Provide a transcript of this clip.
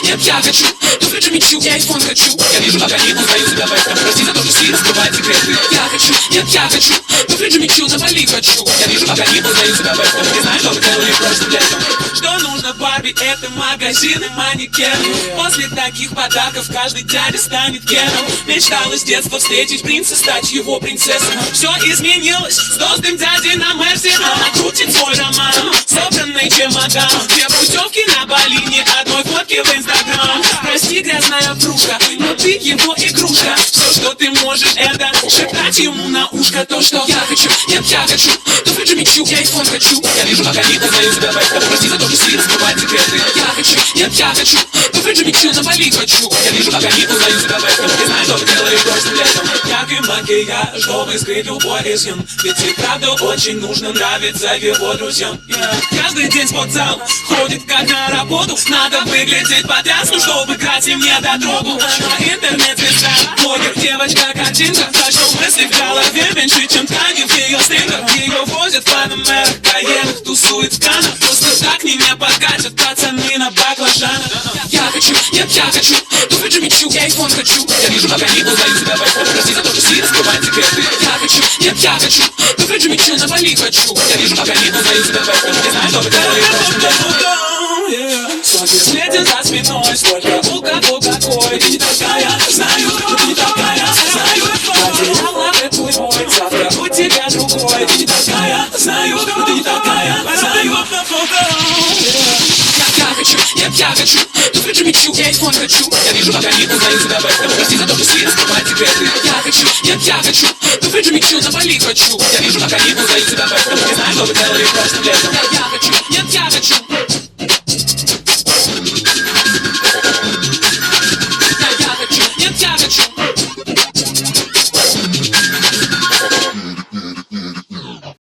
нет, я хочу. Тут же мечу, я iPhone хочу. Я вижу огонь, узнаю себя в этом. Прости за то, что сильно скрывает секреты. Я хочу, нет, я хочу. Тут же мечу, на Бали хочу. Я вижу огонь, узнаю себя в этом. Не знаю, что вы делали прошлым летом. Что нужно Барби, это магазины, манекены. После таких подарков каждый дядя станет Кеном. Мечтала с детства встретить принца, стать его принцессой. Все изменилось с толстым дядей на Мерсе. Она крутит свой роман, собранный чемодан. Две путевки на Бали, ни одной фотки в Инстаграм. Прости, грязная врушка, но ты его игрушка. Все, что ты можешь, это шептать ему на ушко то, что я хочу, нет, я хочу. Тут же мечу, я iPhone хочу. Я вижу огонь, узнаю себя в этом. Прости за то, что сильно скрывает секреты. Я хочу, нет, я хочу. Тут же мечу, на Бали хочу. Я вижу огонь, узнаю себя в этом. Не знаю, что вы делали прошлым летом. Яркий макияж, чтобы скрыть любой изъян. Ведь и правда очень нужно нравиться его друзьям. Каждый день спортзал, ходит как на работу. Надо выглядеть потрясно, чтобы играть им не до другу. Она интернет-звезда, блогер, девочка-картинка. Так что мысли в голове меньше, чем ткани в ее стрингах. Ее возят в Панамерах, Каенах, тусует в Канах. Просто так не подкатят пацаны на баклажанах. Я хочу, нет, я хочу. Тут же мечу, я iPhone хочу. Я вижу огонь, узнаю себя в этом. Прости за то, что сильно скрывает секреты. Я хочу, нет, я хочу. Тут же мечу, на Бали хочу. Я вижу огонь, узнаю себя в этом. Не знаю, что вы делали прошлым летом. Солнце светит за спиной, столько у кого какой. Ты не такая, знаю, ты не такая, знаю. Потеряла эту мой, завтра у тебя другой. Ты не такая, знаю, ты не такая, знаю. Я хочу, нет, я хочу. Тут же мечу, я iPhone хочу. Я вижу огонь, узнаю себя в этом. Прости за то, что сильно скрывает секреты. Я хочу, нет, я хочу. Тут же мечу, на Бали хочу. Я вижу огонь, узнаю себя в этом. Не знаю, что вы делали прошлым летом.